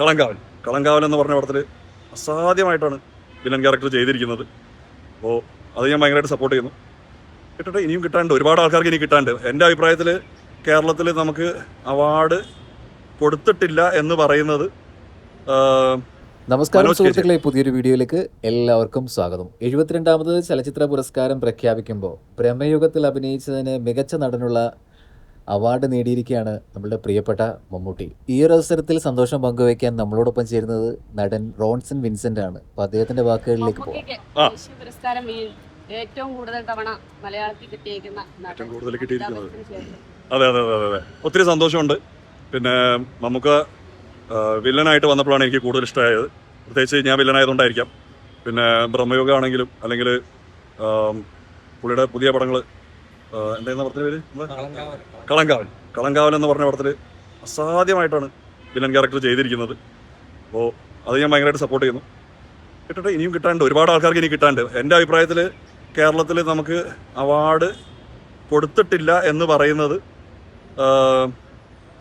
കളങ്കാവൽ എന്ന് പറഞ്ഞ പടത്തിൽ അസാധ്യമായിട്ടാണ് വില്ലൻ ക്യാരക്ടർ ചെയ്തിരിക്കുന്നത്. അപ്പോൾ അത് ഞാൻ ഭയങ്കരമായിട്ട് സപ്പോർട്ട് ചെയ്യുന്നു. കിട്ടട്ടെ, ഇനിയും കിട്ടാണ്ട്, ഒരുപാട് ആൾക്കാർക്ക് ഇനി കിട്ടാണ്ട്. എൻ്റെ അഭിപ്രായത്തിൽ കേരളത്തിൽ നമുക്ക് അവാർഡ് കൊടുത്തിട്ടില്ല എന്ന് പറയുന്നത്. നമസ്കാരം സുഹൃത്തുക്കളെ, പുതിയൊരു വീഡിയോയിലേക്ക് എല്ലാവർക്കും സ്വാഗതം. 72ാമത് ചലച്ചിത്ര പുരസ്കാരം പ്രഖ്യാപിക്കുമ്പോൾ ബ്രഹ്മയുഗത്തിൽ അഭിനയിച്ചതിന് മികച്ച നടനുള്ള അവാർഡ് നേടിയിരിക്കുകയാണ് നമ്മളുടെ പ്രിയപ്പെട്ട മമ്മൂട്ടി. ഈ ഒരു അവസരത്തിൽ സന്തോഷം പങ്കുവയ്ക്കാൻ നമ്മളോടൊപ്പം ചേരുന്നത് നടൻ റോൺസൺ വിൻസെന്റ് ആണ്. അപ്പോൾ അദ്ദേഹത്തിന്റെ വാക്കുകളിലേക്ക് പോകാം. ഏറ്റവും കൂടുതൽ തവണ മലയാളത്തിൽ കിട്ടിയിരിക്കുന്നത്. അതെ, ഒത്തിരി സന്തോഷമുണ്ട്. പിന്നെ നമുക്ക് വില്ലനായിട്ട് വന്നപ്പോഴാണ് എനിക്ക് കൂടുതൽ ഇഷ്ടമായത്. പ്രത്യേകിച്ച് ഞാൻ വില്ലനായതുകൊണ്ടായിരിക്കാം. പിന്നെ ബ്രഹ്മയുഗം ആണെങ്കിലും, അല്ലെങ്കിൽ പുള്ളിയുടെ പുതിയ പടങ്ങൾ, എന്തായിരുന്നു പറഞ്ഞ പേര്, കളങ്കാവൽ എന്ന് പറഞ്ഞ പടത്തിൽ അസാധ്യമായിട്ടാണ് വില്ലൻ ക്യാരക്ടർ ചെയ്തിരിക്കുന്നത്. അപ്പോൾ അത് ഞാൻ ഭയങ്കരമായിട്ട് സപ്പോർട്ട് ചെയ്യുന്നു. കിട്ടട്ടെ, ഇനിയും കിട്ടാണ്ട്, ഒരുപാട് ആൾക്കാർക്ക് ഇനി കിട്ടാണ്ട്. എൻ്റെ അഭിപ്രായത്തിൽ കേരളത്തിൽ നമുക്ക് അവാർഡ് കൊടുത്തിട്ടില്ല എന്ന് പറയുന്നത്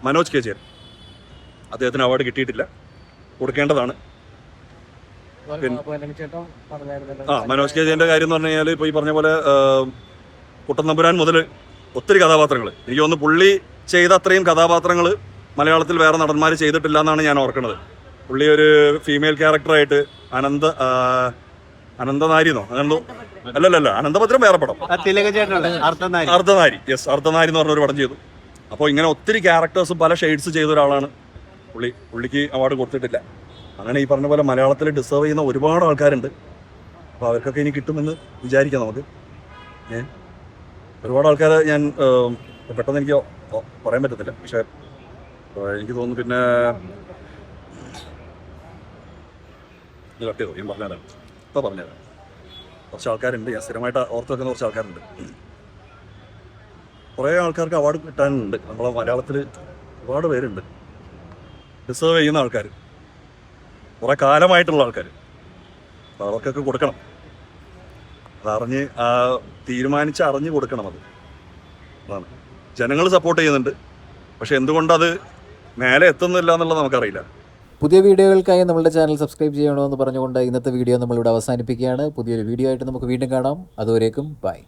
മനോജ് കെ ജയൻ. അദ്ദേഹത്തിന് അവാർഡ് കിട്ടിയിട്ടില്ല, കൊടുക്കേണ്ടതാണ്. മനോജ് കെ ജയൻ്റെ കാര്യം എന്ന് പറഞ്ഞു കഴിഞ്ഞാൽ, ഇപ്പോൾ ഈ പറഞ്ഞ പോലെ കുട്ടൻ തമ്പുരാൻ മുതൽ ഒത്തിരി കഥാപാത്രങ്ങൾ, എനിക്ക് തോന്നുന്നു പുള്ളി ചെയ്ത അത്രയും കഥാപാത്രങ്ങൾ മലയാളത്തിൽ വേറെ നടന്മാർ ചെയ്തിട്ടില്ല എന്നാണ് ഞാൻ ഓർക്കുന്നത്. പുള്ളി ഒരു ഫീമെയിൽ ക്യാരക്ടറായിട്ട് അനന്തനാരി അല്ലല്ല അനന്തഭദ്രം വേറെ പടം, അർദ്ധനാരി എന്ന് പറഞ്ഞൊരു പടം ചെയ്തു. അപ്പോൾ ഇങ്ങനെ ഒത്തിരി ക്യാരക്ടേഴ്സും പല ഷെയ്ഡ്സ് ചെയ്ത ഒരാളാണ് പുള്ളിക്ക് അവാർഡ് കൊടുത്തിട്ടില്ല. അങ്ങനെ ഈ പറഞ്ഞ പോലെ മലയാളത്തിൽ ഡിസേർവ് ചെയ്യുന്ന ഒരുപാട് ആൾക്കാരുണ്ട്. അപ്പോൾ അവർക്കൊക്കെ ഇനി കിട്ടുമെന്ന് വിചാരിക്കാം നമുക്ക്. ഒരുപാട് ആൾക്കാരെ ഞാൻ പെട്ടെന്ന് എനിക്ക് പറയാൻ പറ്റത്തില്ല, പക്ഷേ എനിക്ക് തോന്നുന്നു. പിന്നെ കട്ട് ഞാൻ പറഞ്ഞുതരാം, ഇപ്പോൾ പറഞ്ഞുതരാം. കുറച്ച് ആൾക്കാരുണ്ട്, ഞാൻ സ്ഥിരമായിട്ട് ഓർത്ത് വെക്കുന്ന കുറച്ച് ആൾക്കാരുണ്ട്. കുറേ ആൾക്കാർക്ക് അവാർഡ് കിട്ടാനുണ്ട്. നമ്മളെ മലയാളത്തിൽ ഒരുപാട് പേരുണ്ട് ഡിസേർവ് ചെയ്യുന്ന ആൾക്കാർ, കുറേ കാലമായിട്ടുള്ള ആൾക്കാർ. അപ്പോൾ അവർക്കൊക്കെ കൊടുക്കണം. അതറിഞ്ഞ് തീരുമാനിച്ച് അറിഞ്ഞ് കൊടുക്കണം. അതാണ് ജനങ്ങൾ സപ്പോർട്ട് ചെയ്യുന്നുണ്ട്. പക്ഷെ എന്തുകൊണ്ടത് മേലെ എത്തുന്നില്ല എന്നുള്ളത് നമുക്കറിയില്ല. പുതിയ വീഡിയോകൾക്കായി നമ്മുടെ ചാനൽ സബ്സ്ക്രൈബ് ചെയ്യണമെന്ന് പറഞ്ഞുകൊണ്ട് ഇന്നത്തെ വീഡിയോ നമ്മളിവിടെ അവസാനിപ്പിക്കുകയാണ്. പുതിയൊരു വീഡിയോ ആയിട്ട് നമുക്ക് വീണ്ടും കാണാം. അതുവരേക്കും ബൈ.